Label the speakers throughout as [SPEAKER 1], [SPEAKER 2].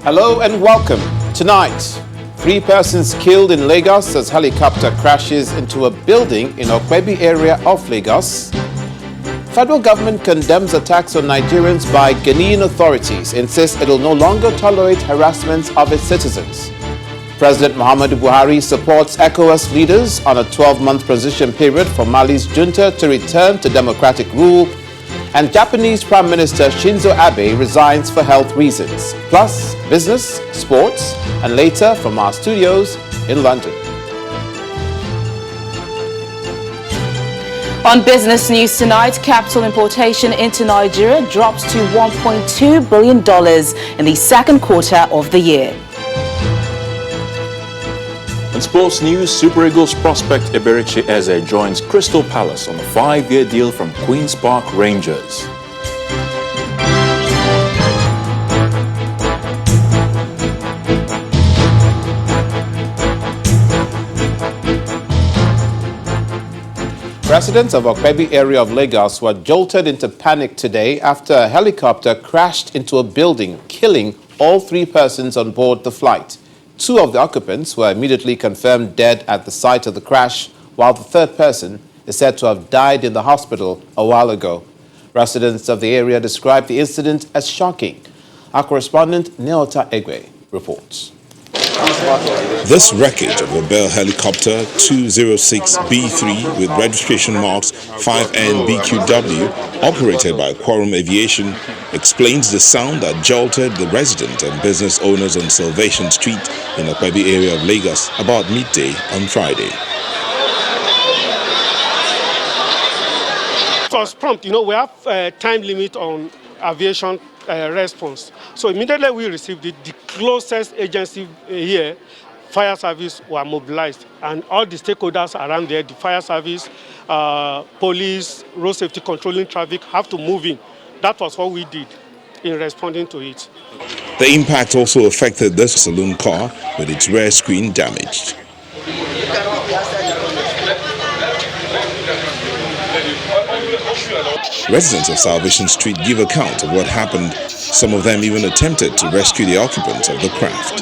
[SPEAKER 1] Hello and welcome. Tonight, 3 persons killed in Lagos as helicopter crashes into a building in Okwebi area of Lagos. Federal government condemns attacks on Nigerians by Ghanaian authorities, insists it will no longer tolerate harassment of its citizens. President Muhammadu Buhari supports ECOWAS leaders on a 12-month transition period for Mali's junta to return to democratic rule. And Japanese Prime Minister Shinzo Abe resigns for health reasons. Plus, business, sports, and later from our studios in London.
[SPEAKER 2] On business news tonight, capital importation into Nigeria drops to $1.2 billion in the second quarter of the year.
[SPEAKER 3] In sports news, Super Eagles prospect Eberechi Eze joins Crystal Palace on a 5-year deal from Queen's Park Rangers.
[SPEAKER 1] Residents of Okwebi area of Lagos were jolted into panic today after a helicopter crashed into a building, killing all 3 persons on board the flight. 2 of the occupants were immediately confirmed dead at the site of the crash, while the 3rd person is said to have died in the hospital a while ago. Residents of the area described the incident as shocking. Our correspondent, Fani-Kayode, reports.
[SPEAKER 4] This wreckage of a Bell helicopter 206B3 with registration marks 5NBQW, operated by Quorum Aviation, explains the sound that jolted the resident and business owners on Salvation Street in the Okwebi area of Lagos about midday on Friday.
[SPEAKER 5] It was prompt. We have a time limit on aviation response. So immediately we received it, the closest agency here, fire service, were mobilized, and all the stakeholders around there, the fire service, police, road safety controlling traffic, have to move in. That was what we did in responding to it.
[SPEAKER 4] The impact also affected this saloon car with its rear screen damaged. Residents of Salvation Street give account of what happened. Some of them even attempted to rescue the occupants of the craft.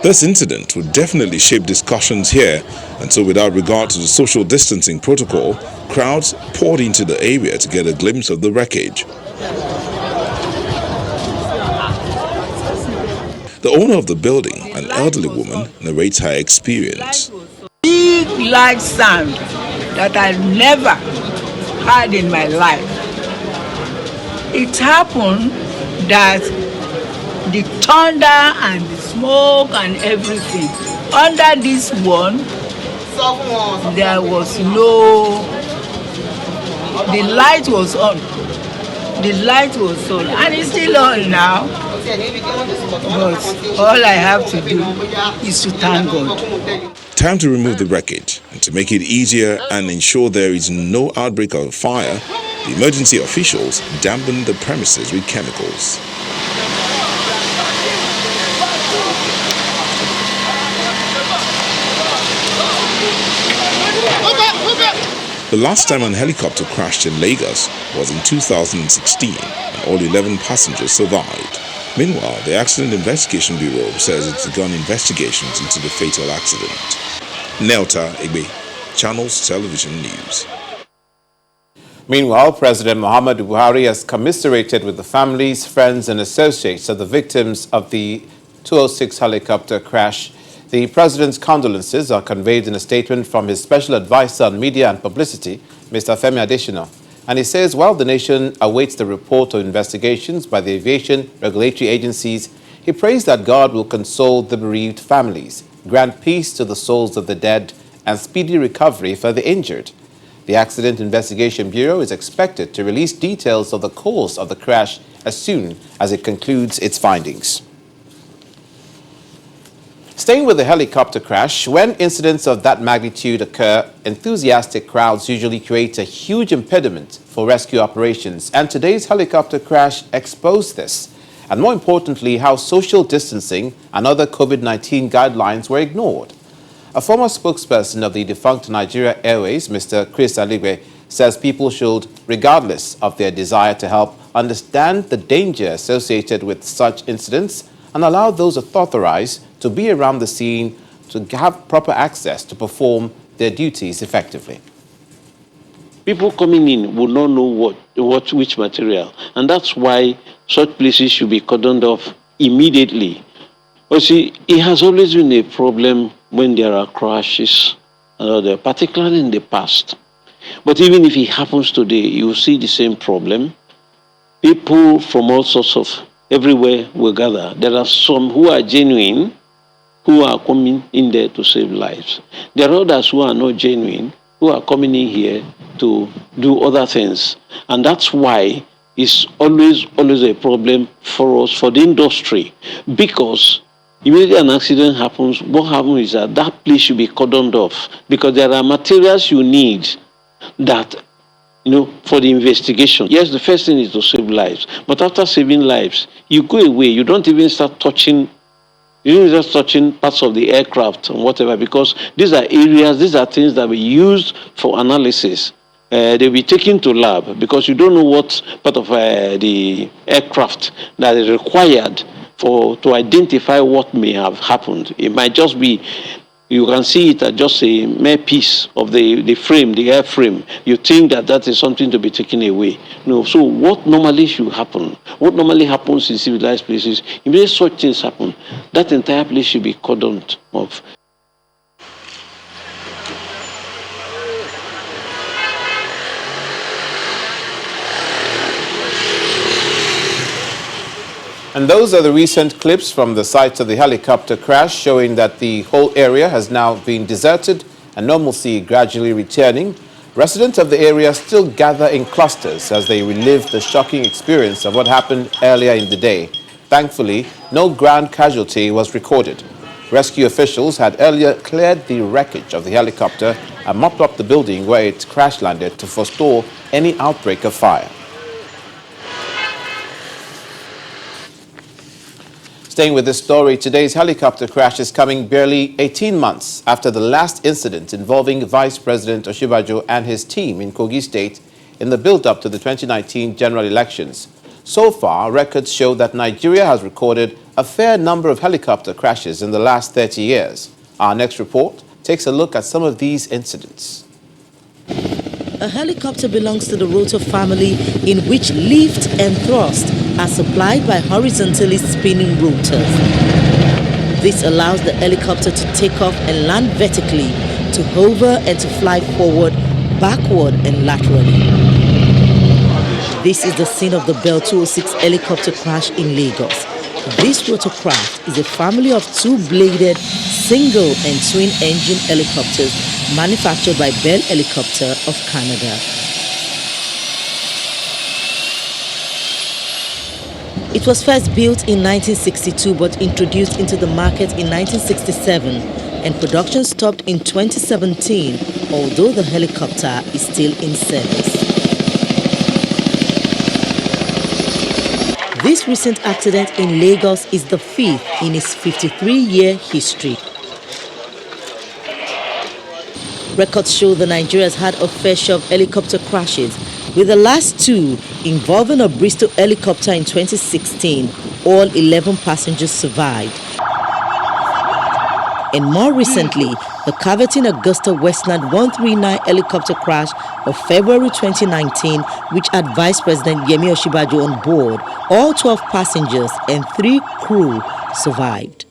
[SPEAKER 4] This incident would definitely shape discussions here, and so without regard to the social distancing protocol, crowds poured into the area to get a glimpse of the wreckage. The owner of the building, an elderly woman, narrates her experience.
[SPEAKER 6] Big loud sound that I never heard in my life. It happened that the thunder and the smoke and everything, under this one, there was the light was on. The light was on, and it's still on now. But all I have to do is to thank God.
[SPEAKER 4] Time to remove the wreckage, and to make it easier and ensure there is no outbreak of fire, the emergency officials dampened the premises with chemicals. The last time an helicopter crashed in Lagos was in 2016, and all 11 passengers survived. Meanwhile, the Accident Investigation Bureau says it's begun investigations into the fatal accident. Fani-Kayode, Channels Television News.
[SPEAKER 1] Meanwhile, President Muhammadu Buhari has commiserated with the families, friends and associates of the victims of the 206 helicopter crash. The president's condolences are conveyed in a statement from his special advisor on media and publicity, Mr. Femi Adesina. And he says while the nation awaits the report of investigations by the aviation regulatory agencies, he prays that God will console the bereaved families, grant peace to the souls of the dead, and speedy recovery for the injured. The Accident Investigation Bureau is expected to release details of the cause of the crash as soon as it concludes its findings. Staying with the helicopter crash, when incidents of that magnitude occur, enthusiastic crowds usually create a huge impediment for rescue operations, and today's helicopter crash exposed this, and more importantly, how social distancing and other COVID-19 guidelines were ignored. A former spokesperson of the defunct Nigeria Airways, Mr. Chris Aligwe, says people should, regardless of their desire to help, understand the danger associated with such incidents and allow those authorized to be around the scene to have proper access to perform their duties effectively.
[SPEAKER 7] People coming in will not know which material, and that's why such places should be cordoned off immediately. But see, it has always been a problem when there are crashes, particularly in the past. But even if it happens today, you will see the same problem. People from all sorts of everywhere will gather. There are some who are genuine, who are coming in there to save lives. There are others who are not genuine, who are coming in here to do other things. And that's why it's always a problem for us, for the industry, because immediately an accident happens, what happens is that place should be cordoned off, because there are materials you need that, for the investigation. Yes, the first thing is to save lives, but after saving lives, you go away. You don't even start touching. You don't just touching parts of the aircraft and whatever, because these are areas, these are things that we use for analysis. They'll be taken to lab, because you don't know what part of the aircraft that is required to identify what may have happened. It might just be, you can see it as just a mere piece of the frame, the airframe. You think that is something to be taken away. No. So what normally should happen? What normally happens in civilized places, immediately such things happen, that entire place should be cordoned off.
[SPEAKER 1] And those are the recent clips from the site of the helicopter crash, showing that the whole area has now been deserted and normalcy gradually returning. Residents of the area still gather in clusters as they relive the shocking experience of what happened earlier in the day. Thankfully, no ground casualty was recorded. Rescue officials had earlier cleared the wreckage of the helicopter and mopped up the building where it crash landed to forestall any outbreak of fire. Staying with this story, today's helicopter crash is coming barely 18 months after the last incident involving Vice President Osinbajo and his team in Kogi State in the build-up to the 2019 general elections. So far, records show that Nigeria has recorded a fair number of helicopter crashes in the last 30 years. Our next report takes a look at some of these incidents.
[SPEAKER 8] A helicopter belongs to the rotor family, in which lift and thrust are supplied by horizontally spinning rotors. This allows the helicopter to take off and land vertically, to hover and to fly forward, backward and laterally. This is the scene of the Bell 206 helicopter crash in Lagos. This rotorcraft is a family of two-bladed, single and twin-engine helicopters manufactured by Bell Helicopter of Canada. It was first built in 1962 but introduced into the market in 1967, and production stopped in 2017, although the helicopter is still in service. This recent accident in Lagos is the fifth in its 53-year history. Records show that Nigeria has had a fair share of helicopter crashes, with the last two involving a Bristol helicopter in 2016. All 11 passengers survived. And more recently, the Caverton Augusta Westland 139 helicopter crash of February 2019, which had Vice President Yemi Osinbajo on board. All 12 passengers and 3 crew survived.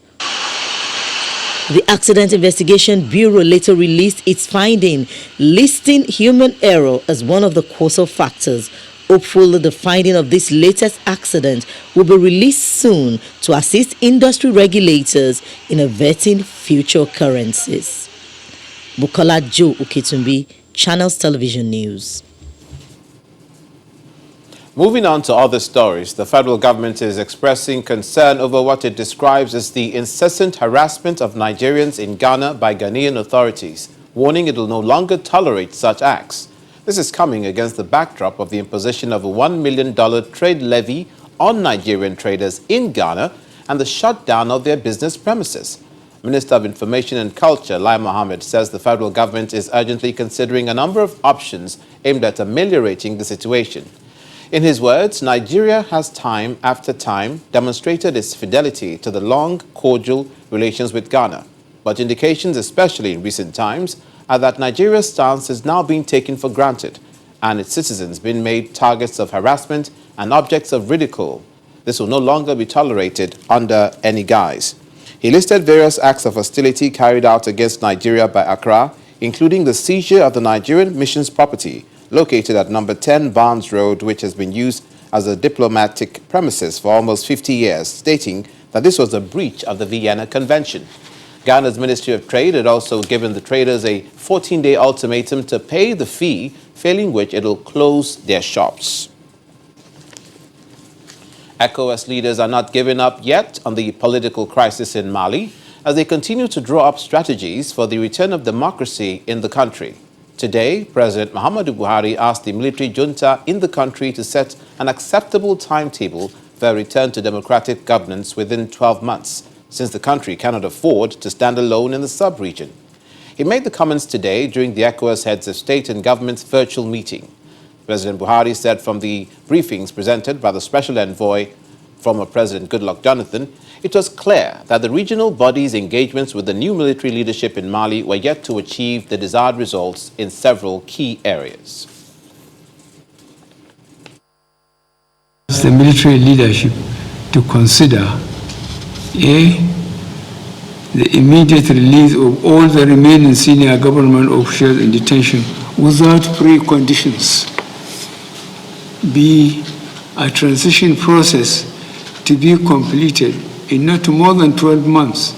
[SPEAKER 8] The Accident Investigation Bureau later released its finding, listing human error as one of the causal factors. Hopeful that the finding of this latest accident will be released soon to assist industry regulators in averting future occurrences. Bukola Joe Oketumbi, Channels Television News.
[SPEAKER 1] Moving on to other stories, the federal government is expressing concern over what it describes as the incessant harassment of Nigerians in Ghana by Ghanaian authorities, warning it will no longer tolerate such acts. This is coming against the backdrop of the imposition of a $1 million trade levy on Nigerian traders in Ghana and the shutdown of their business premises. Minister of Information and Culture, Lai Mohammed, says the federal government is urgently considering a number of options aimed at ameliorating the situation. In his words, Nigeria has time after time demonstrated its fidelity to the long, cordial relations with Ghana. But indications, especially in recent times, are that Nigeria's stance is now being taken for granted and its citizens being made targets of harassment and objects of ridicule. This will no longer be tolerated under any guise. He listed various acts of hostility carried out against Nigeria by Accra, including the seizure of the Nigerian mission's property located at number 10 Barnes Road, which has been used as a diplomatic premises for almost 50 years, stating that this was a breach of the Vienna Convention. Ghana's Ministry of Trade had also given the traders a 14-day ultimatum to pay the fee, failing which it will close their shops. ECOWAS leaders are not giving up yet on the political crisis in Mali as they continue to draw up strategies for the return of democracy in the country. Today, President Muhammadu Buhari asked the military junta in the country to set an acceptable timetable for a return to democratic governance within 12 months, since the country cannot afford to stand alone in the sub-region. He made the comments today during the ECOWAS Heads of State and Government's virtual meeting. President Buhari said from the briefings presented by the Special Envoy, former President Goodluck Jonathan, it was clear that the regional body's engagements with the new military leadership in Mali were yet to achieve the desired results in several key areas.
[SPEAKER 9] The military leadership to consider A, the immediate release of all the remaining senior government officials in detention without preconditions. B, a transition process to be completed in not more than 12 months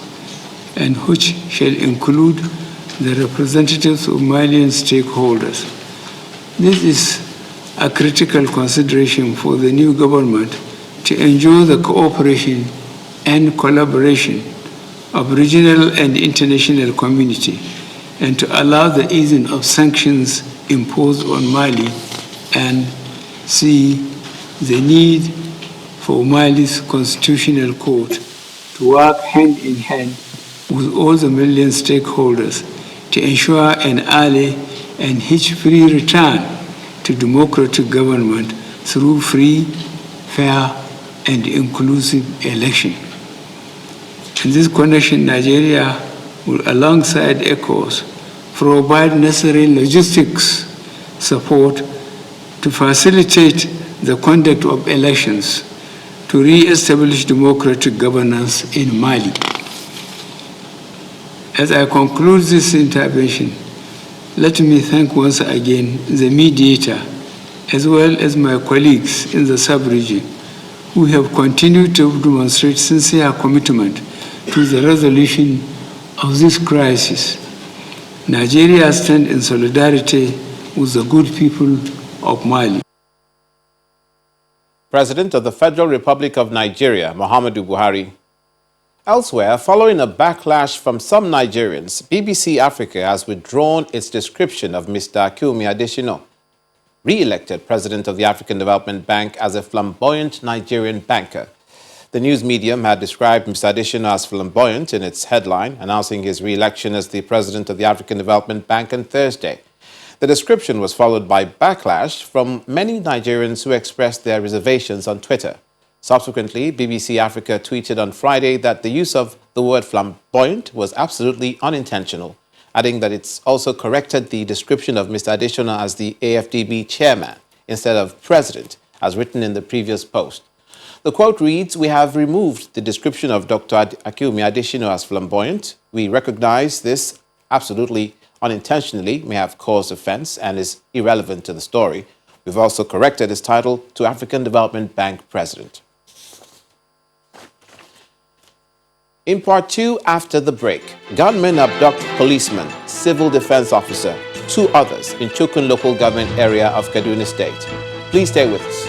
[SPEAKER 9] and which shall include the representatives of Malian stakeholders. This is a critical consideration for the new government to ensure the cooperation and collaboration of regional and international community and to allow the easing of sanctions imposed on Mali, and C, the need for Mali's constitutional court to work hand in hand with all the Malian stakeholders to ensure an early and hitch-free return to democratic government through free, fair, and inclusive election. In this connection, Nigeria will, alongside ECOWAS, provide necessary logistics support to facilitate the conduct of elections to re-establish democratic governance in Mali. As I conclude this intervention, let me thank once again the mediator, as well as my colleagues in the sub-region, who have continued to demonstrate sincere commitment to the resolution of this crisis. Nigeria stands in solidarity with the good people of Mali.
[SPEAKER 1] President of the Federal Republic of Nigeria, Muhammadu Buhari. Elsewhere, following a backlash from some Nigerians, BBC Africa has withdrawn its description of Mr. Kumi Adesina, re-elected president of the African Development Bank, as a flamboyant Nigerian banker. The news medium had described Mr. Adesina as flamboyant in its headline, announcing his re-election as the president of the African Development Bank on Thursday. The description was followed by backlash from many Nigerians who expressed their reservations on Twitter. Subsequently, BBC Africa tweeted on Friday that the use of the word flamboyant was absolutely unintentional, adding that it's also corrected the description of Mr. Adesina as the AFDB chairman instead of president, as written in the previous post. The quote reads, "We have removed the description of Dr. Kumi Adesina as flamboyant. We recognize this absolutely unintentionally may have caused offense and is irrelevant to the story. We've also corrected his title to African Development Bank President." In part two, after the break, gunmen abduct policeman, civil defense officer, 2 others in Chukun local government area of Kaduna State. Please stay with us.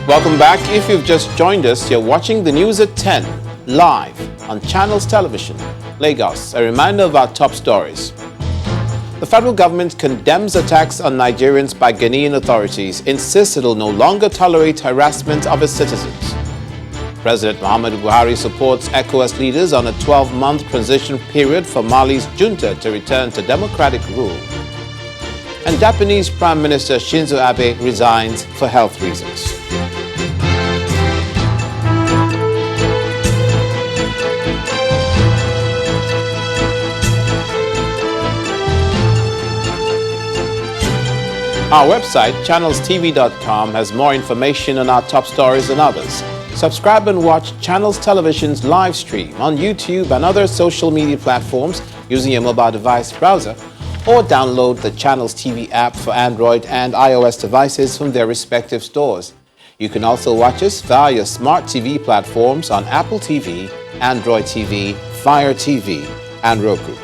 [SPEAKER 1] Welcome back. If you've just joined us, you're watching the news at 10, live on Channels Television, Lagos. A reminder of our top stories. The federal government condemns attacks on Nigerians by Ghanaian authorities, insists it will no longer tolerate harassment of its citizens. President Muhammadu Buhari supports ECOWAS leaders on a 12-month transition period for Mali's junta to return to democratic rule. And Japanese Prime Minister Shinzo Abe resigns for health reasons. Our website, channelstv.com, has more information on our top stories and others. Subscribe and watch Channels Television's live stream on YouTube and other social media platforms using your mobile device browser, or download the Channels TV app for Android and iOS devices from their respective stores. You can also watch us via your smart TV platforms on Apple TV, Android TV, Fire TV, and Roku.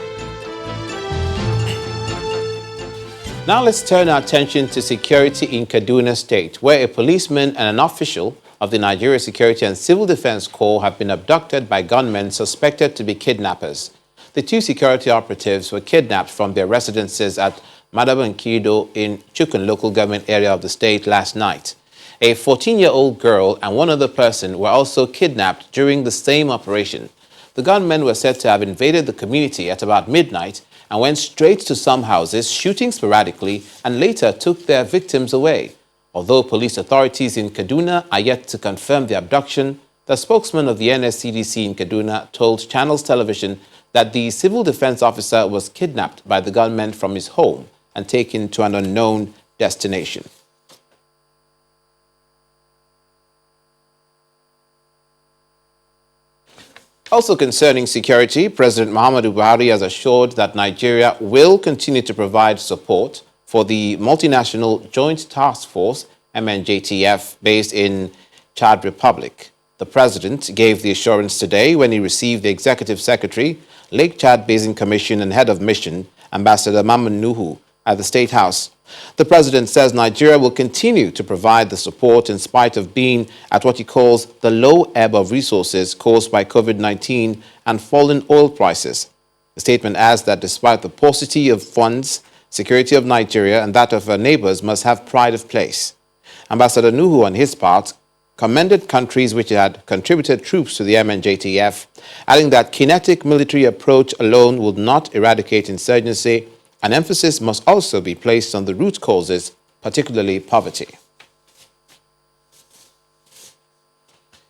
[SPEAKER 1] Now let's turn our attention to security in Kaduna State, where a policeman and an official of the Nigeria Security and Civil Defense Corps have been abducted by gunmen suspected to be kidnappers. The two security operatives were kidnapped from their residences at Fani-Kayode in Chukun local government area of the state last night. A 14-year-old girl and one other person were also kidnapped during the same operation. The gunmen were said to have invaded the community at about midnight and went straight to some houses, shooting sporadically, and later took their victims away. Although police authorities in Kaduna are yet to confirm the abduction, the spokesman of the NSCDC in Kaduna told Channels Television that the civil defense officer was kidnapped by the gunmen from his home and taken to an unknown destination. Also concerning security, President Muhammadu Buhari has assured that Nigeria will continue to provide support for the multinational Joint Task Force, MNJTF, based in Chad Republic. The president gave the assurance today when he received the Executive Secretary, Lake Chad Basin Commission and Head of Mission, Ambassador Maman Nuhu, at the State House. The president says Nigeria will continue to provide the support in spite of being at what he calls the low ebb of resources caused by COVID-19 and falling oil prices. The statement adds that despite the paucity of funds, security of Nigeria and that of her neighbors must have pride of place. Ambassador Nuhu, on his part, commended countries which had contributed troops to the MNJTF, adding that kinetic military approach alone would not eradicate insurgency. An emphasis must also be placed on the root causes, particularly poverty.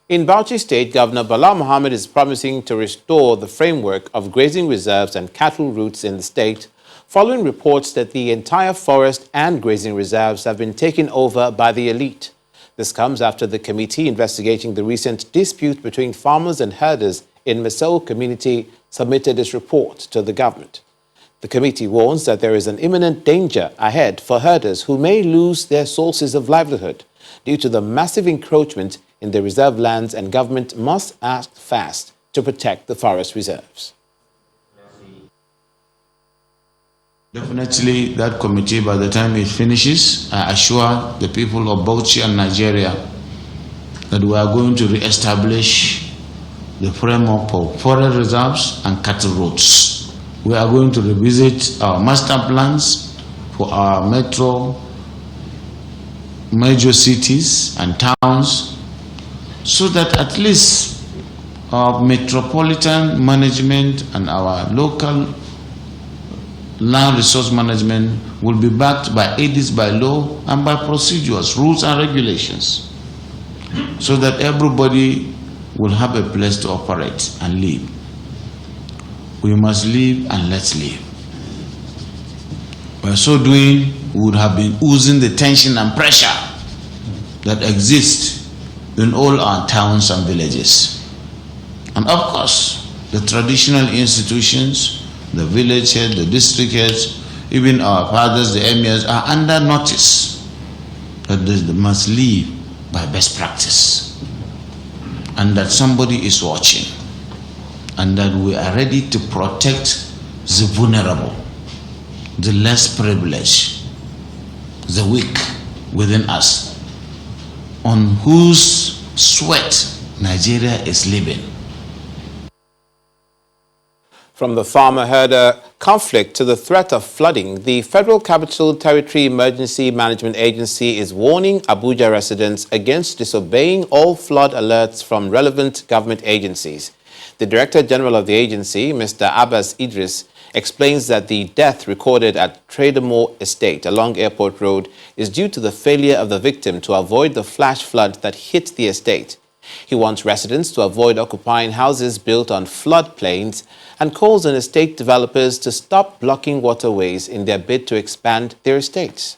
[SPEAKER 1] In Bauchi State, Governor Bala Mohammed is promising to restore the framework of grazing reserves and cattle routes in the state, following reports that the entire forest and grazing reserves have been taken over by the elite. This comes after the committee investigating the recent dispute between farmers and herders in Misao community submitted its report to the government. The committee warns that there is an imminent danger ahead for herders who may lose their sources of livelihood due to the massive encroachment in the reserve lands, and government must act fast to protect the forest reserves.
[SPEAKER 10] Definitely, that committee, by the time it finishes, I assure the people of Bauchi and Nigeria that we are going to re-establish the framework for forest reserves and cattle routes. We are going to revisit our master plans for our major cities and towns, so that at least our metropolitan management and our local land resource management will be backed by aids by law and by procedures, rules and regulations, so that everybody will have a place to operate and live. We must live and let's live. By so doing, we would have been oozing the tension and pressure that exists in all our towns and villages. And of course, the traditional institutions, the village head, the district heads, even our fathers, the emirs, are under notice that they must live by best practice, and that somebody is watching, and that we are ready to protect the vulnerable, the less privileged, the weak within us, on whose sweat Nigeria is living.
[SPEAKER 1] From the farmer-herder conflict to the threat of flooding, the Federal Capital Territory Emergency Management Agency is warning Abuja residents against disobeying all flood alerts from relevant government agencies. The Director General of the agency, Mr. Abbas Idris, explains that the death recorded at Trademore Estate along Airport Road is due to the failure of the victim to avoid the flash flood that hit the estate. He wants residents to avoid occupying houses built on floodplains and calls on estate developers to stop blocking waterways in their bid to expand their estates.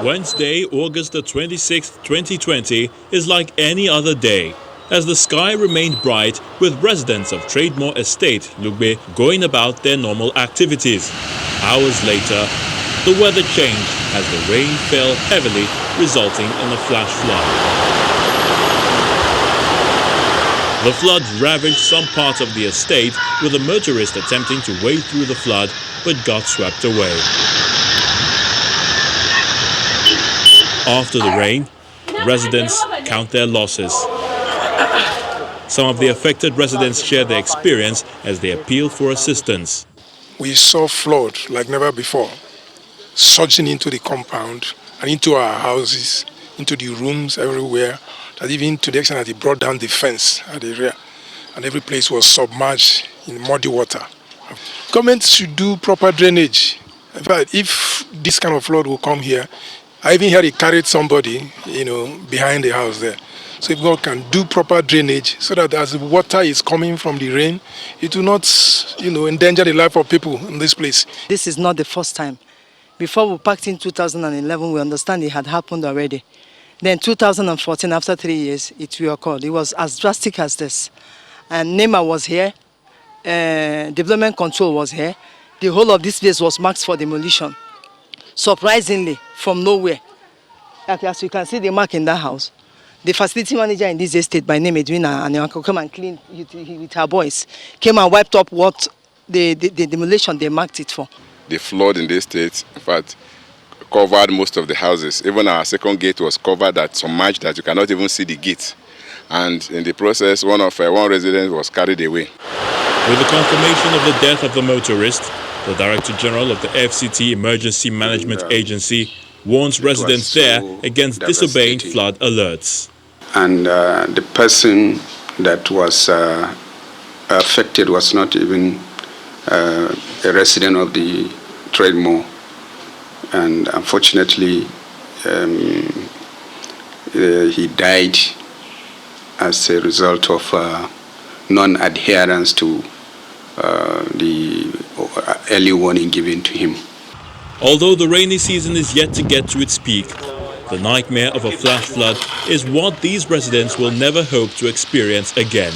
[SPEAKER 3] Wednesday, August the 26th, 2020 is like any other day, as the sky remained bright with residents of Trademore Estate, Lugbe, going about their normal activities. Hours later, the weather changed as the rain fell heavily, resulting in a flash flood. The flood ravaged some parts of the estate, with a motorist attempting to wade through the flood but got swept away. After the rain, residents count their losses. Some of the affected residents share their experience as they appeal for assistance.
[SPEAKER 11] We saw flood like never before, surging into the compound and into our houses, into the rooms everywhere, that even to the extent that it brought down the fence at the rear, and every place was submerged in muddy water. Government should do proper drainage. In fact, if this kind of flood will come here, I even heard it carried somebody, behind the house there. So if God can do proper drainage so that as the water is coming from the rain, it will not, endanger the life of people in this place.
[SPEAKER 6] This is not the first time. Before we packed in 2011, we understand it had happened already. Then 2014, after 3 years, it reoccurred. It was as drastic as this. And NEMA was here, development control was here. The whole of this place was marked for demolition. Surprisingly, from nowhere. As you can see the mark in that house. The facility manager in this estate by name Edwina and uncle came and cleaned with her boys. Came and wiped up what the demolition they marked it for.
[SPEAKER 12] The flood in this state, in fact, covered most of the houses. Even our second gate was covered so much that you cannot even see the gate. And in the process, one resident was carried away.
[SPEAKER 3] With the confirmation of the death of the motorist, the Director General of the FCT Emergency Management Agency warns residents there against disobeying flood alerts.
[SPEAKER 13] And the person that was affected was not even a resident of the Trademore. And unfortunately, he died as a result of non-adherence to the early warning given to him.
[SPEAKER 3] Although the rainy season is yet to get to its peak, the nightmare of a flash flood is what these residents will never hope to experience again.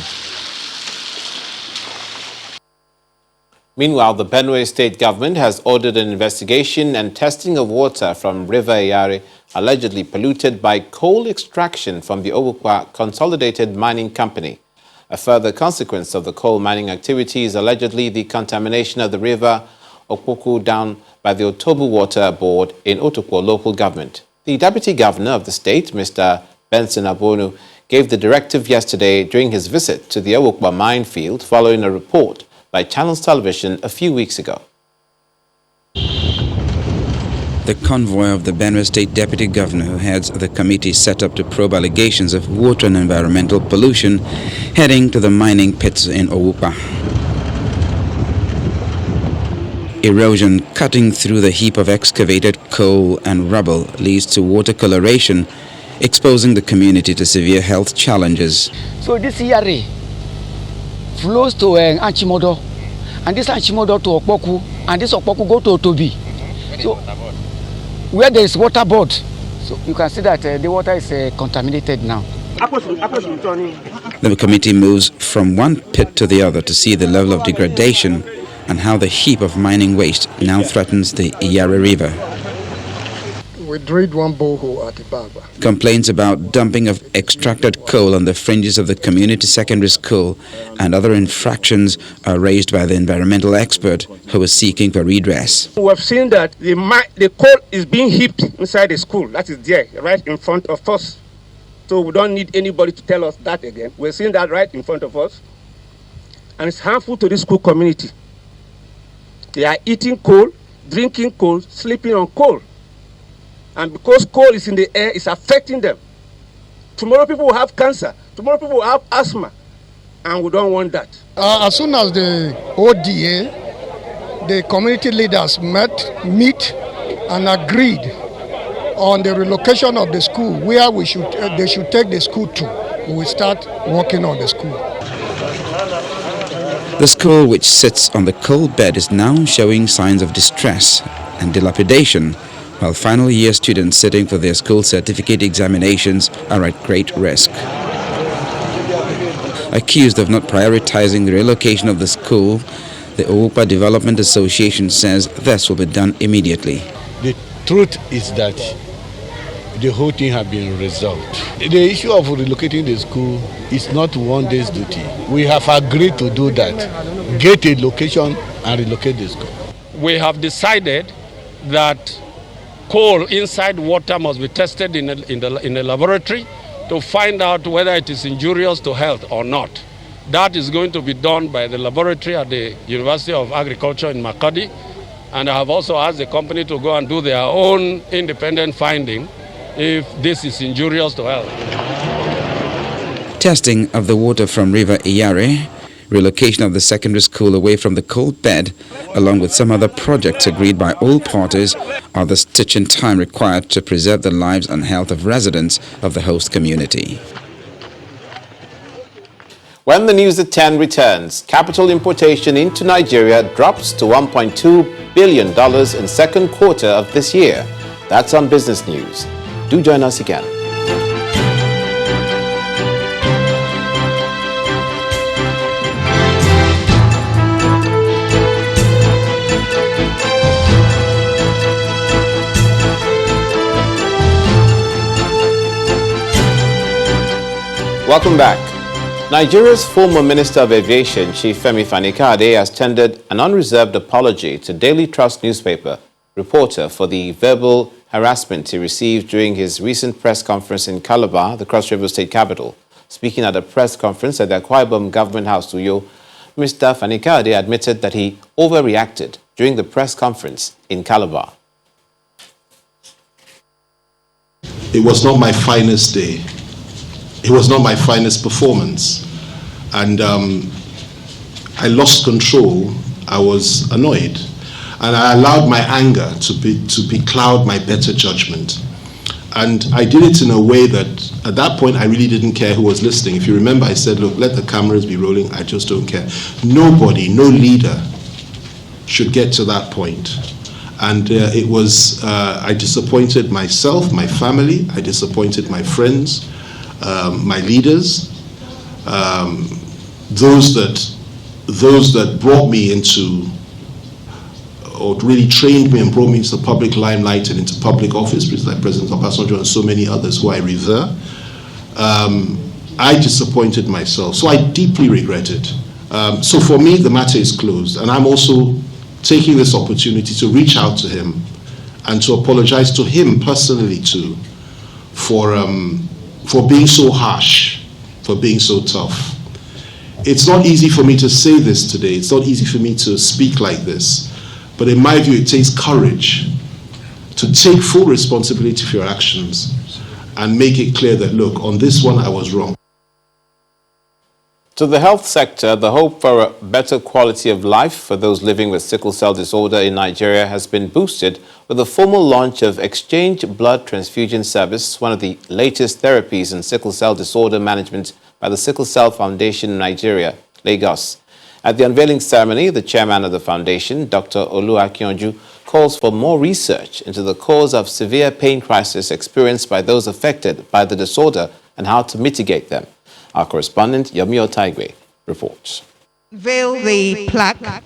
[SPEAKER 1] Meanwhile, the Benue state government has ordered an investigation and testing of water from River Iyare, allegedly polluted by coal extraction from the Obukwa Consolidated Mining Company. A further consequence of the coal mining activity is allegedly the contamination of the river Okpoku down by the Otobu Water Board in Otokwa local government. The deputy governor of the state, Mr. Benson Abonu, gave the directive yesterday during his visit to the Obukwa minefield following a report by Channels Television a few weeks ago.
[SPEAKER 14] The convoy of the Benue State Deputy Governor, who heads the committee set up to probe allegations of water and environmental pollution, heading to the mining pits in Owupa. Erosion cutting through the heap of excavated coal and rubble leads to water coloration, exposing the community to severe health challenges.
[SPEAKER 15] So this Iyare flows to Anchimodo, and this Anchimodo to Okpoku, and this Okpoku go to Otobi. So where there is water board, so you can see that the water is contaminated now.
[SPEAKER 14] The committee moves from one pit to the other to see the level of degradation and how the heap of mining waste now threatens the Iyare River.
[SPEAKER 16] We drilled one borehole at the Baba.
[SPEAKER 14] Complaints about dumping of extracted coal on the fringes of the community secondary school and other infractions are raised by the environmental expert who is seeking for redress.
[SPEAKER 17] We have seen that the coal is being heaped inside the school. That is there, right in front of us. So we don't need anybody to tell us that again. We're seeing that right in front of us. And it's harmful to the school community. They are eating coal, drinking coal, sleeping on coal. And because coal is in the air, it's affecting them. Tomorrow people will have cancer. Tomorrow people will have asthma. And we don't want that.
[SPEAKER 16] As soon as the ODA, the community leaders meet and agreed on the relocation of the school, where they should take the school to, we will start working on the school.
[SPEAKER 14] The school, which sits on the coal bed, is now showing signs of distress and dilapidation, while final year students sitting for their school certificate examinations are at great risk. Accused of not prioritizing the relocation of the school, the Owupa Development Association says this will be done immediately.
[SPEAKER 18] The truth is that the whole thing has been resolved. The issue of relocating the school is not one day's duty. We have agreed to do that, get a location and relocate the school.
[SPEAKER 19] We have decided that coal inside water must be tested in a laboratory to find out whether it is injurious to health or not. That is going to be done by the laboratory at the University of Agriculture in Makadi, and I have also asked the company to go and do their own independent finding if this is injurious to health.
[SPEAKER 14] Testing of the water from River Iyare, relocation of the secondary school away from the coal bed, along with some other projects agreed by all parties, are the stitch in time required to preserve the lives and health of residents of the host community.
[SPEAKER 1] When the news at 10 returns, capital importation into Nigeria drops to $1.2 billion in second quarter of this year. That's on Business News. Do join us again. Welcome back. Nigeria's former Minister of Aviation, Chief Fani-Kayode, has tendered an unreserved apology to Daily Trust newspaper reporter for the verbal harassment he received during his recent press conference in Calabar, the Cross River State capital. Speaking at a press conference at the Akwa Ibom Government House, Uyo, Mr. Fani-Kayode admitted that he overreacted during the press conference in Calabar.
[SPEAKER 20] It was not my finest day. It was not my finest performance. And I lost control. I was annoyed. And I allowed my anger to becloud my better judgment. And I did it in a way that, at that point, I really didn't care who was listening. If you remember, I said, look, let the cameras be rolling. I just don't care. Nobody, no leader should get to that point. And it was, I disappointed myself, my family. I disappointed my friends, my leaders, those that brought me into, or really trained me and brought me into the public limelight and into public office, like President Obasanjo and so many others who I revere. I disappointed myself, so I deeply regret it. So for me, the matter is closed, and I'm also taking this opportunity to reach out to him and to apologize to him personally too for being so harsh, for being so tough. It's not easy for me to say this today. It's not easy for me to speak like this. But in my view, it takes courage to take full responsibility for your actions and make it clear that, look, on this one, I was wrong.
[SPEAKER 1] To the health sector, the hope for a better quality of life for those living with sickle cell disorder in Nigeria has been boosted with the formal launch of Exchange Blood Transfusion Service, one of the latest therapies in sickle cell disorder management by the Sickle Cell Foundation in Nigeria, Lagos. At the unveiling ceremony, the chairman of the foundation, Dr. Olu Akinju, calls for more research into the cause of severe pain crisis experienced by those affected by the disorder and how to mitigate them. Our correspondent, Yomi Otaigwe, reports.
[SPEAKER 21] Veil the plaque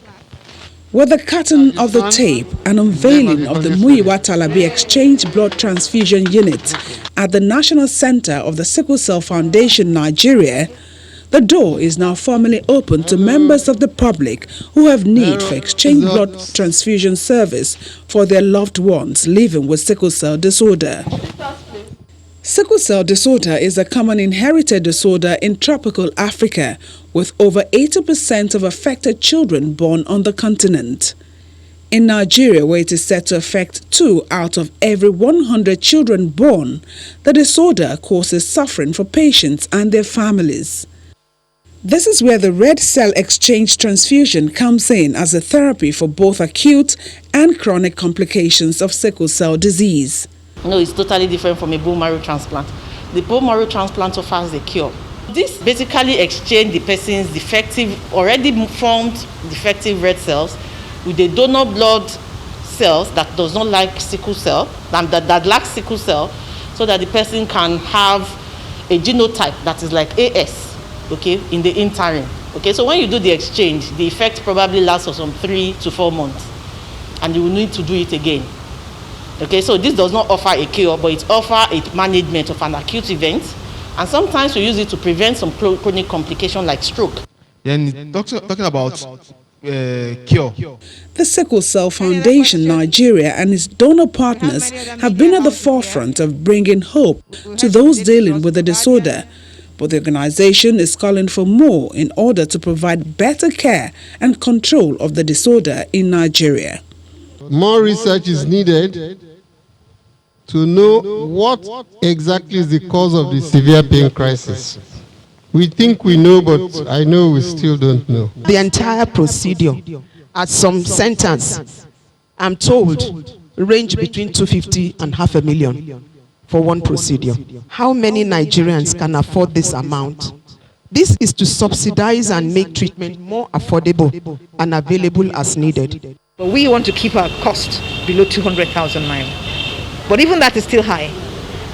[SPEAKER 21] With the cutting of the tape and unveiling of the Muyiwa Talabi Exchange Blood Transfusion Unit at the National Center of the Sickle Cell Foundation, Nigeria, the door is now formally open to members of the public who have need for exchange blood transfusion service for their loved ones living with sickle cell disorder. Sickle cell disorder is a common inherited disorder in tropical Africa, with over 80% of affected children born on the continent. In Nigeria, where it is said to affect 2 out of every 100 children born, the disorder causes suffering for patients and their families. This is where the red cell exchange transfusion comes in as a therapy for both acute and chronic complications of sickle cell disease.
[SPEAKER 22] No, it's totally different from a bone marrow transplant. The bone marrow transplant offers a cure. This basically exchanges the person's already formed defective red cells with the donor blood cells that does not like sickle cell, that lacks sickle cell, so that the person can have a genotype that is like AS, okay, in the interim. Okay, so when you do the exchange, the effect probably lasts for some 3 to 4 months, and you will need to do it again. Okay, so this does not offer a cure, but it offers a management of an acute event, and sometimes we use it to prevent some chronic complications like stroke.
[SPEAKER 23] Then talking about cure.
[SPEAKER 21] The Sickle Cell Foundation Nigeria and its donor partners have been at the forefront of bringing hope to those dealing with the disorder, but the organization is calling for more in order to provide better care and control of the disorder in Nigeria.
[SPEAKER 23] More research is needed to know what exactly is the cause of the severe pain crisis. We think we know, but I know we still don't know.
[SPEAKER 24] The entire procedure at some centers, I'm told, range between 250 and $500,000 for one procedure. How many Nigerians can afford this amount? This is to subsidize and make treatment more affordable and available as needed.
[SPEAKER 25] But we want to keep our cost below 200,000 naira. But even that is still high.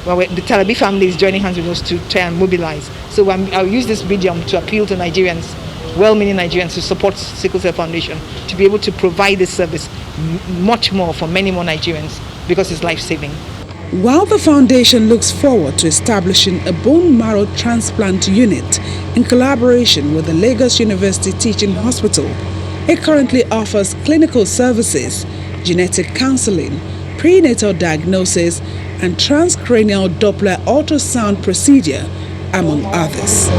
[SPEAKER 25] Well, the Talabi family is joining hands with us to try and mobilize. So I'll use this medium to appeal to Nigerians, well-meaning Nigerians, to support Sickle Cell Foundation to be able to provide this service much more for many more Nigerians, because it's life-saving.
[SPEAKER 21] While the foundation looks forward to establishing a bone marrow transplant unit in collaboration with the Lagos University Teaching Hospital, it currently offers clinical services, genetic counseling, prenatal diagnosis, and transcranial Doppler ultrasound procedure, among others.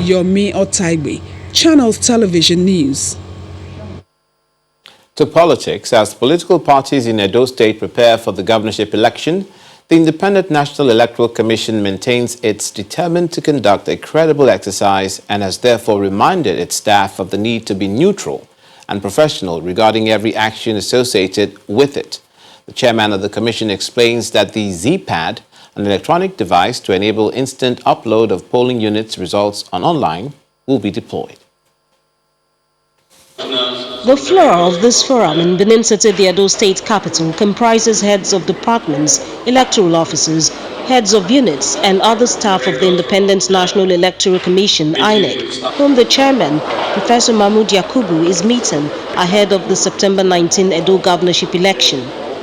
[SPEAKER 21] Yomi Otaigbe, Channels Television News.
[SPEAKER 1] To politics, as political parties in Edo State prepare for the governorship election, the Independent National Electoral Commission maintains it's determined to conduct a credible exercise and has therefore reminded its staff of the need to be neutral and professional regarding every action associated with it. The chairman of the commission explains that the Z-Pad, an electronic device to enable instant upload of polling units results online, will be deployed.
[SPEAKER 26] The floor of this forum in Benin City, the Edo State capital, comprises heads of departments, electoral officers, heads of units, and other staff of the Independent National Electoral Commission, INEC, whom the chairman, Professor Mahmoud Yakubu, is meeting ahead of the September 19 Edo governorship election.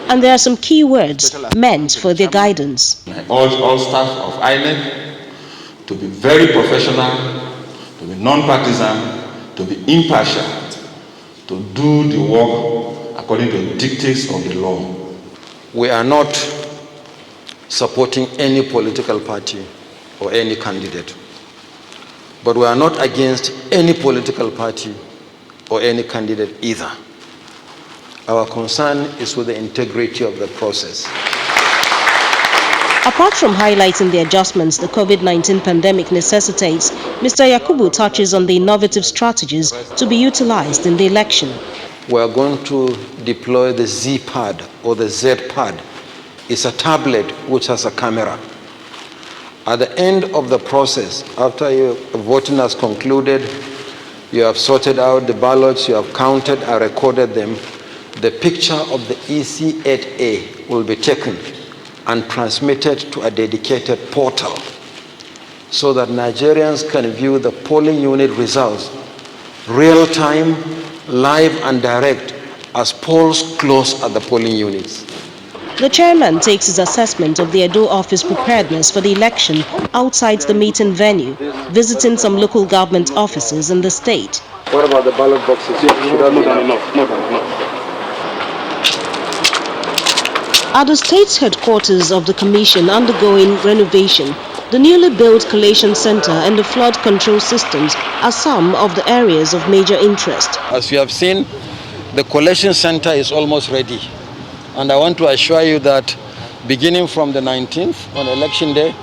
[SPEAKER 26] And there are some key words meant for their guidance.
[SPEAKER 27] I urge all staff of INEC to be very professional, to be non-partisan, to be impartial, to do the work according to the dictates of the law.
[SPEAKER 28] We are not supporting any political party or any candidate, but we are not against any political party or any candidate either. Our concern is with the integrity of the process.
[SPEAKER 26] Apart from highlighting the adjustments the COVID-19 pandemic necessitates, Mr. Yakubu touches on the innovative strategies to be utilized in the election.
[SPEAKER 28] We are going to deploy the Z-Pad or the Z-Pad. It's a tablet which has a camera. At the end of the process, after your voting has concluded, you have sorted out the ballots, you have counted and recorded them, the picture of the EC8A will be taken and transmitted to a dedicated portal so that Nigerians can view the polling unit results real time live and direct as polls close at the polling units.
[SPEAKER 26] The chairman takes his assessment of the Edo office preparedness for the election outside the meeting venue, visiting some local government offices in the state.
[SPEAKER 28] What about the ballot boxes?
[SPEAKER 26] At the state's headquarters of the commission undergoing renovation, the newly built collation center and the flood control systems are some of the areas of major interest.
[SPEAKER 28] As you have seen, the collation center is almost ready. And I want to assure you that beginning from the 19th on election day,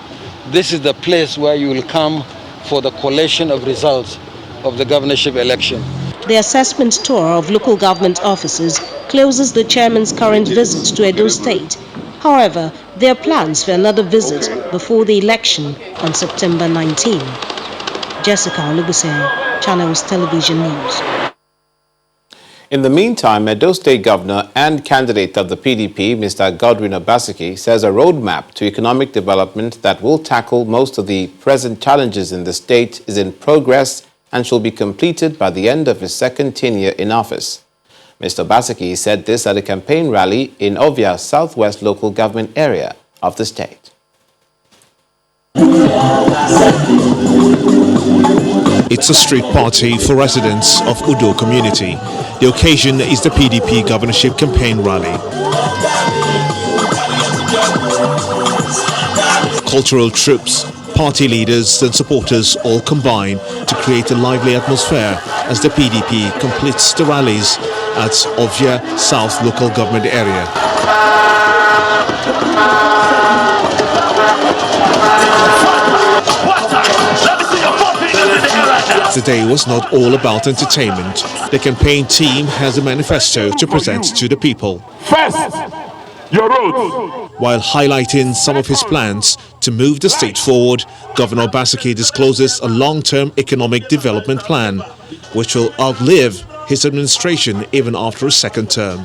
[SPEAKER 28] this is the place where you will come for the collation of results of the governorship election.
[SPEAKER 26] The assessment tour of local government offices closes the chairman's current visit to Edo State. However, there are plans for another visit before the election on September 19. Jessica Olubuse, Channels Television News.
[SPEAKER 1] In the meantime, Edo State Governor and candidate of the PDP, Mr. Godwin Obaseki, says a roadmap to economic development that will tackle most of the present challenges in the state is in progress and shall be completed by the end of his second tenure in office. Mr. Obaseki said this at a campaign rally in Ovia's southwest local government area of the state.
[SPEAKER 2] It's a street party for residents of Udo community. The occasion is the PDP governorship campaign rally. Cultural troops, party leaders and supporters all combine to create a lively atmosphere as the PDP completes the rallies at Ovia South local government area. The day was not all about entertainment. The campaign team has a manifesto to present to the people.
[SPEAKER 4] First, your roads.
[SPEAKER 2] While highlighting some of his plans to move the state forward, Governor Obaseki discloses a long-term economic development plan, which will outlive his administration even after a second term.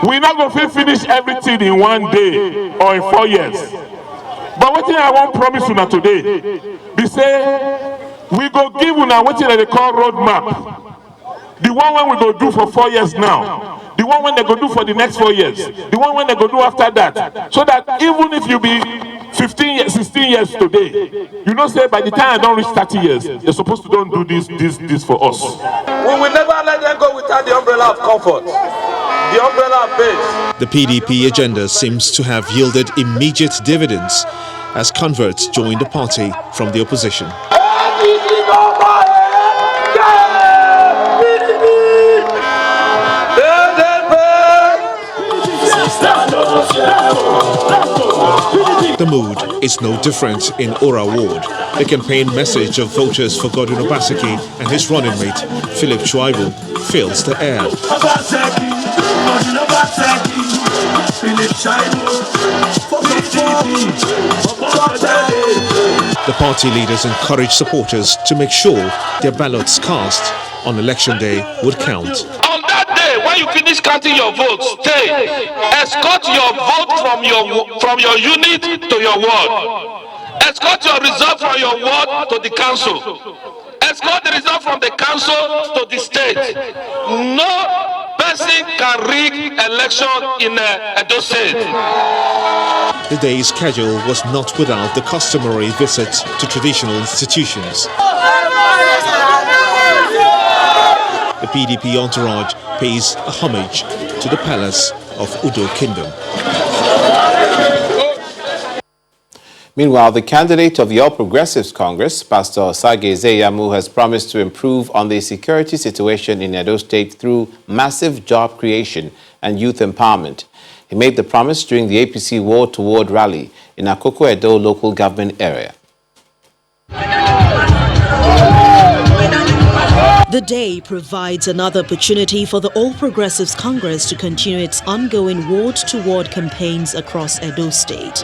[SPEAKER 4] We're not going to finish everything in one day or in 4 years. But what I want to promise you now today, we say, we go give you now what they call roadmap. The one we go do for 4 years now. The one when they go do for the next 4 years. The one when they go do after that. So that even if you be 15 years, 16 years today, you know say by the time I don't reach 30 years, they're supposed to don't do this for us.
[SPEAKER 5] We will never let them go without the umbrella of comfort. The umbrella of peace.
[SPEAKER 2] The PDP agenda seems to have yielded immediate dividends as converts join the party from the opposition. The mood is no different in Ora Ward. The campaign message of voters for Godwin Obaseki and his running mate, Philip Chuaibu, fills the air. The party leaders encourage supporters to make sure their ballots cast on election day would count.
[SPEAKER 5] On that day, when you finish counting your votes, stay. Escort your vote from your unit to your ward. Escort your result from your ward to the council. Escort the result from the council to the state. No person can rig election in Edo State.
[SPEAKER 2] The day's schedule was not without the customary visit to traditional institutions. The PDP entourage pays a homage to the palace of Udo Kingdom.
[SPEAKER 1] Meanwhile, the candidate of the All Progressives Congress, Pastor Osage Zeyamu, has promised to improve on the security situation in Edo State through massive job creation and youth empowerment. He made the promise during the APC Ward to Ward rally in Akoko Edo local government area.
[SPEAKER 7] The day provides another opportunity for the All Progressives Congress to continue its ongoing ward-to-ward campaigns across Edo State.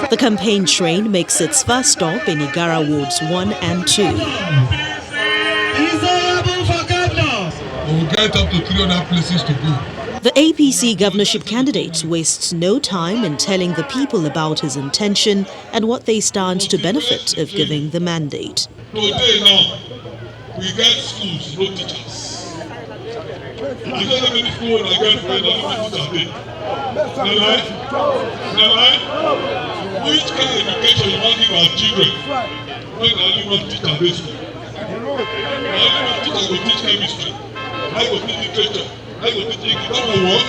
[SPEAKER 7] The campaign train makes its first stop in Igara Wards 1 and 2.
[SPEAKER 8] We'll get up to 300 places to go.
[SPEAKER 7] The APC governorship candidate wastes no time in telling the people about his intention and what they stand to benefit of giving the mandate.
[SPEAKER 8] Today now, we get schools, no teachers. I don't have any school I get friends of teachers there. Which kind of education you want to give our children when only one teacher in school? Only one teacher will teach chemistry. I will teach literature. I will teach English. That will work.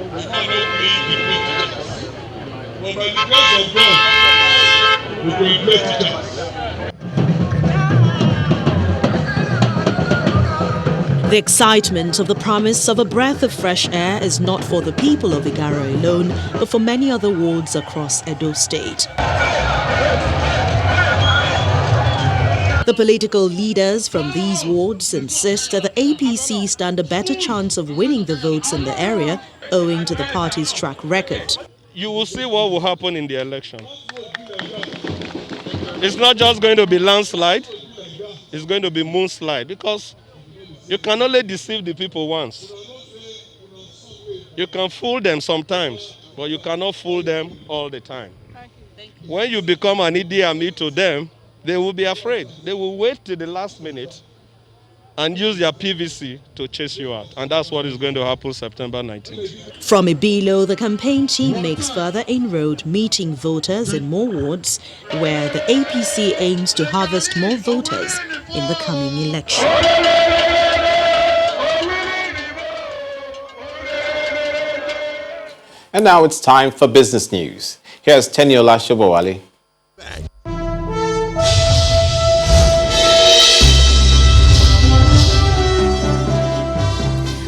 [SPEAKER 8] We cannot create people teachers. But by the grace of God, we will employ teachers.
[SPEAKER 7] The excitement of the promise of a breath of fresh air is not for the people of Igaro alone, but for many other wards across Edo State. The political leaders from these wards insist that the APC stand a better chance of winning the votes in the area owing to the party's track record.
[SPEAKER 19] You will see what will happen in the election. It's not just going to be landslide, it's going to be moonslide, because you can only deceive the people once. You can fool them sometimes, but you cannot fool them all the time. When you become an Idi Amin to them, they will be afraid. They will wait till the last minute and use their PVC to chase you out. And that's what is going to happen September 19th.
[SPEAKER 7] From Ibilo, the campaign team makes further inroad, meeting voters in more wards where the APC aims to harvest more voters in the coming election.
[SPEAKER 1] And now it's time for business news. Here's Teniola Shobowale.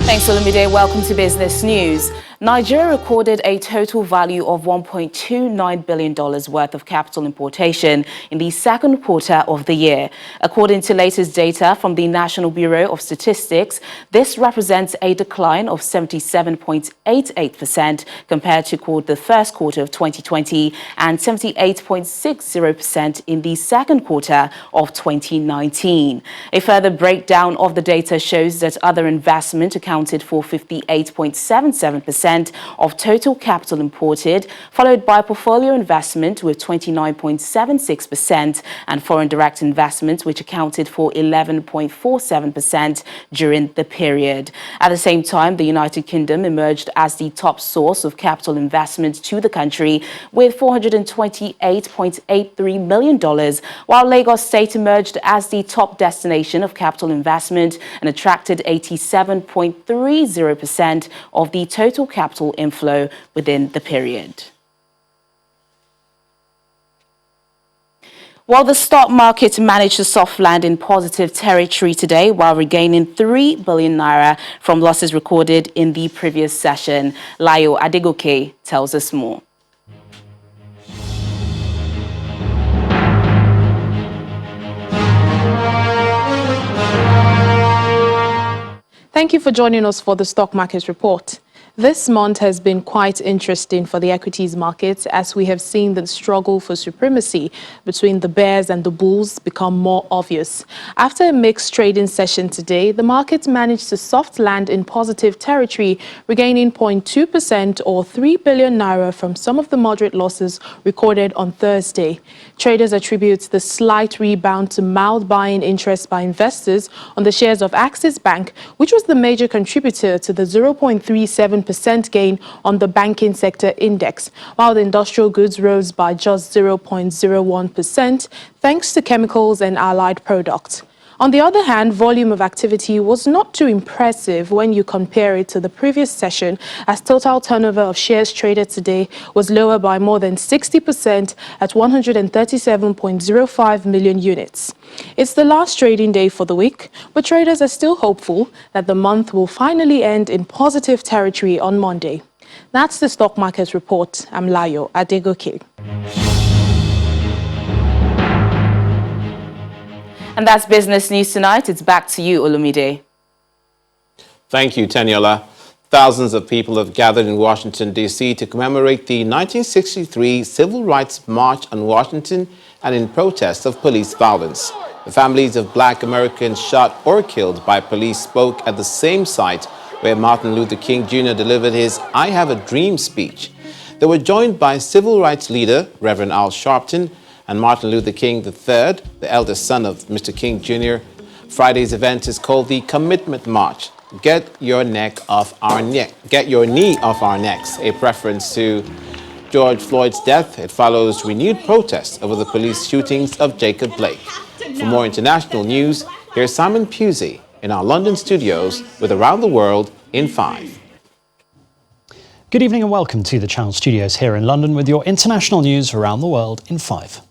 [SPEAKER 3] Thanks, Olumide. Welcome to Business News. Nigeria recorded a total value of $1.29 billion worth of capital importation in the second quarter of the year. According to latest data from the National Bureau of Statistics, this represents a decline of 77.88% compared to the first quarter of 2020 and 78.60% in the second quarter of 2019. A further breakdown of the data shows that other investment accounted for 58.77% of total capital imported, followed by portfolio investment with 29.76% and foreign direct investment, which accounted for 11.47% during the period. At the same time, the United Kingdom emerged as the top source of capital investment to the country with $428.83 million, while Lagos State emerged as the top destination of capital investment and attracted 87.30% of the total capital inflow within the period. While the stock market managed to soft land in positive territory today while regaining 3 billion naira from losses recorded in the previous session, Layo Adegoke tells us more.
[SPEAKER 6] Thank you for joining us for the Stock Market Report. This month has been quite interesting for the equities markets as we have seen the struggle for supremacy between the bears and the bulls become more obvious. After a mixed trading session today, the markets managed to soft land in positive territory, regaining 0.2% or 3 billion naira from some of the moderate losses recorded on Thursday. Traders attribute the slight rebound to mild buying interest by investors on the shares of Axis Bank, which was the major contributor to the 0.37% gain on the banking sector index, while the industrial goods rose by just 0.01% thanks to chemicals and allied products. On the other hand, volume of activity was not too impressive when you compare it to the previous session, as total turnover of shares traded today was lower by more than 60% at 137.05 million units. It's the last trading day for the week, but traders are still hopeful that the month will finally end in positive territory on Monday. That's the Stock Market Report. I'm Layo Adegoke.
[SPEAKER 3] And that's Business News tonight. It's back to you, Olumide.
[SPEAKER 1] Thank you, Teniola. Thousands of people have gathered in Washington, D.C. to commemorate the 1963 Civil Rights March on Washington and in protest of police violence. The families of Black Americans shot or killed by police spoke at the same site where Martin Luther King Jr. delivered his I Have a Dream speech. They were joined by civil rights leader Reverend Al Sharpton and Martin Luther King III, the eldest son of Mr. King Jr., Friday's event is called the Commitment March. Get your neck off our neck. Get your knee off our necks, a reference to George Floyd's death. It follows renewed protests over the police shootings of Jacob Blake. For more international news, here's Simon Pusey in our London studios with Around the World in 5.
[SPEAKER 9] Good evening and welcome to the Channel Studios here in London with your international news around the world in 5.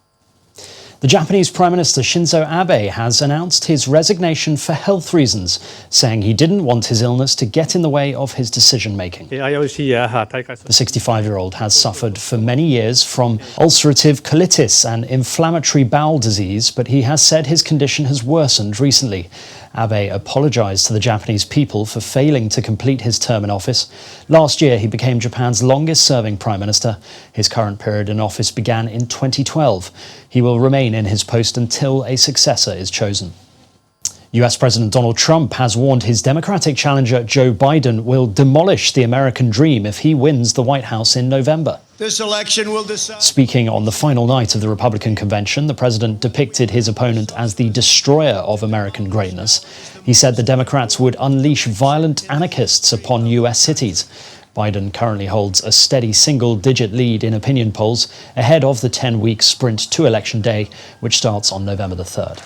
[SPEAKER 9] The Japanese Prime Minister Shinzo Abe has announced his resignation for health reasons, saying he didn't want his illness to get in the way of his decision-making. The 65-year-old has suffered for many years from ulcerative colitis and inflammatory bowel disease, but he has said his condition has worsened recently. Abe apologized to the Japanese people for failing to complete his term in office. Last year, he became Japan's longest-serving prime minister. His current period in office began in 2012. He will remain in his post until a successor is chosen. US President Donald Trump has warned his Democratic challenger Joe Biden will demolish the American dream if he wins the White House in November.
[SPEAKER 10] This election will decide.
[SPEAKER 9] Speaking on the final night of the Republican convention, the president depicted his opponent as the destroyer of American greatness. He said the Democrats would unleash violent anarchists upon US cities. Biden currently holds a steady single-digit lead in opinion polls ahead of the 10-week sprint to Election Day, which starts on November the 3rd.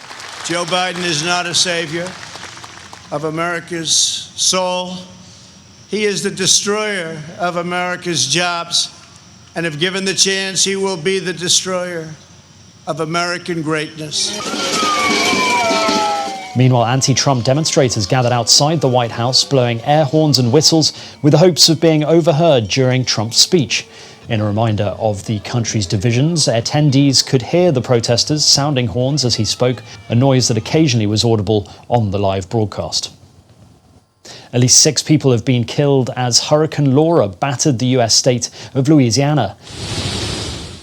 [SPEAKER 10] Joe Biden is not a savior of America's soul. He is the destroyer of America's jobs. And if given the chance, he will be the destroyer of American greatness.
[SPEAKER 9] Meanwhile, anti-Trump demonstrators gathered outside the White House, blowing air horns and whistles with the hopes of being overheard during Trump's speech. In a reminder of the country's divisions, attendees could hear the protesters sounding horns as he spoke, a noise that occasionally was audible on the live broadcast. At least 6 people have been killed as Hurricane Laura battered the US state of Louisiana.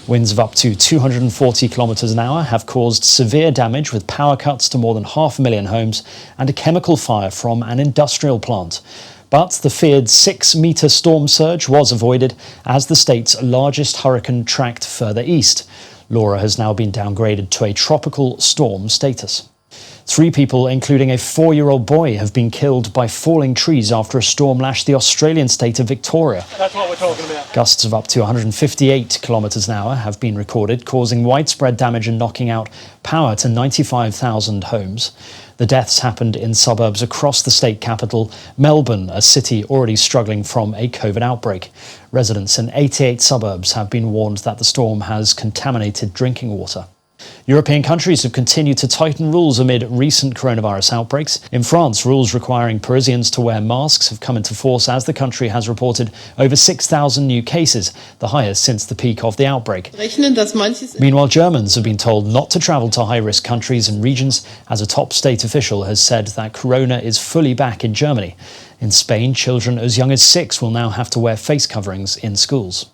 [SPEAKER 9] Winds of up to 240 kilometers an hour have caused severe damage with power cuts to more than 500,000 homes and a chemical fire from an industrial plant. But the feared 6-meter storm surge was avoided as the state's largest hurricane tracked further east. Laura has now been downgraded to a tropical storm status. 3 people, including a 4-year-old boy, have been killed by falling trees after a storm lashed the Australian state of Victoria.
[SPEAKER 10] That's what we're talking about.
[SPEAKER 9] Gusts of up to 158 kilometres an hour have been recorded, causing widespread damage and knocking out power to 95,000 homes. The deaths happened in suburbs across the state capital, Melbourne, a city already struggling from a COVID outbreak. Residents in 88 suburbs have been warned that the storm has contaminated drinking water. European countries have continued to tighten rules amid recent coronavirus outbreaks. In France, rules requiring Parisians to wear masks have come into force as the country has reported over 6,000 new cases, the highest since the peak of the outbreak. Meanwhile, Germans have been told not to travel to high-risk countries and regions, as a top state official has said that corona is fully back in Germany. In Spain, children as young as 6 will now have to wear face coverings in schools.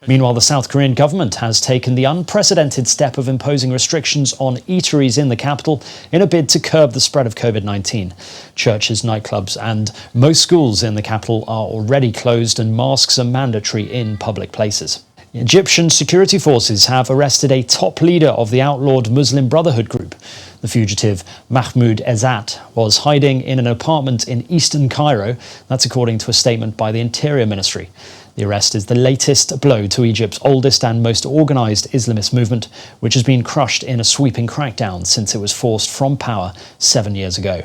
[SPEAKER 9] Meanwhile, the South Korean government has taken the unprecedented step of imposing restrictions on eateries in the capital in a bid to curb the spread of COVID-19. Churches, nightclubs and most schools in the capital are already closed and masks are mandatory in public places. Egyptian security forces have arrested a top leader of the outlawed Muslim Brotherhood group. The fugitive Mahmoud Ezzat was hiding in an apartment in eastern Cairo. That's according to a statement by the Interior Ministry. The arrest is the latest blow to Egypt's oldest and most organised Islamist movement, which has been crushed in a sweeping crackdown since it was forced from power 7 years ago.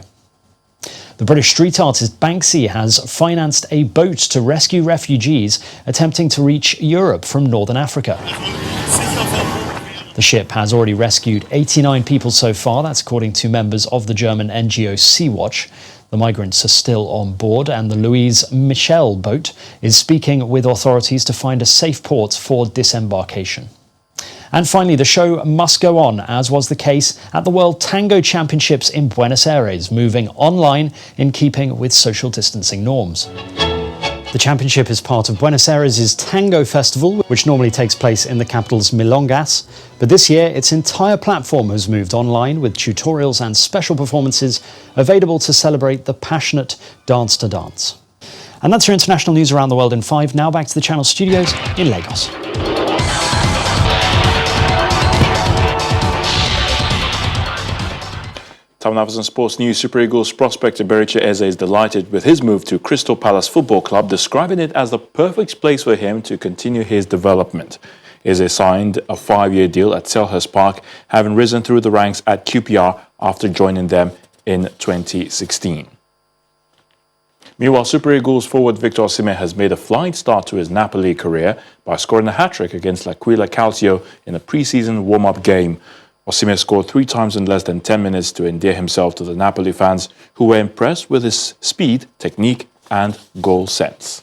[SPEAKER 9] The British street artist Banksy has financed a boat to rescue refugees attempting to reach Europe from northern Africa. The ship has already rescued 89 people so far, that's according to members of the German NGO Sea-Watch. The migrants are still on board and the Louise Michel boat is speaking with authorities to find a safe port for disembarkation. And finally, the show must go on, as was the case at the World Tango Championships in Buenos Aires, moving online in keeping with social distancing norms. The championship is part of Buenos Aires' Tango Festival, which normally takes place in the capital's Milongas. But this year, its entire platform has moved online with tutorials and special performances available to celebrate the passionate dance to dance. And that's your international news around the world in 5. Now back to the Channel Studios in Lagos.
[SPEAKER 11] Time now for some sports news. Super Eagles prospect Eberiche Eze is delighted with his move to Crystal Palace Football Club, describing it as the perfect place for him to continue his development. Eze signed a 5-year deal at Selhurst Park, having risen through the ranks at QPR after joining them in 2016. Meanwhile, Super Eagles forward Victor Osimhen has made a flying start to his Napoli career by scoring a hat-trick against L'Aquila Calcio in a pre-season warm-up game. Osimhen scored 3 times in less than 10 minutes to endear himself to the Napoli fans, who were impressed with his speed, technique and goal sense.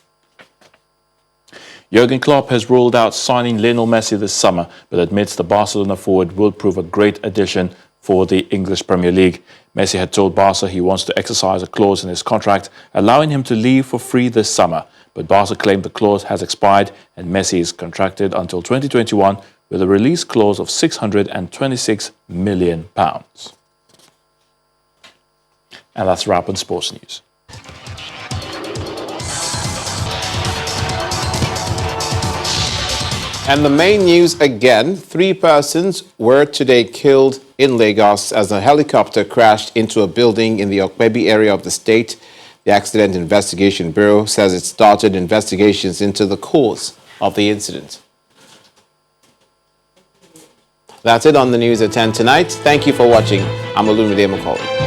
[SPEAKER 11] Jurgen Klopp has ruled out signing Lionel Messi this summer, but admits the Barcelona forward will prove a great addition for the English Premier League. Messi had told Barca he wants to exercise a clause in his contract, allowing him to leave for free this summer. But Barca claimed the clause has expired and Messi is contracted until 2021 with a release clause of £626 million. And that's a wrap on sports news.
[SPEAKER 1] And the main news again, 3 persons were today killed in Lagos as a helicopter crashed into a building in the Okpebi area of the state. The Accident Investigation Bureau says it started investigations into the cause of the incident. That's it on the news at 10 tonight. Thank you for watching. I'm Olumide Macaulay.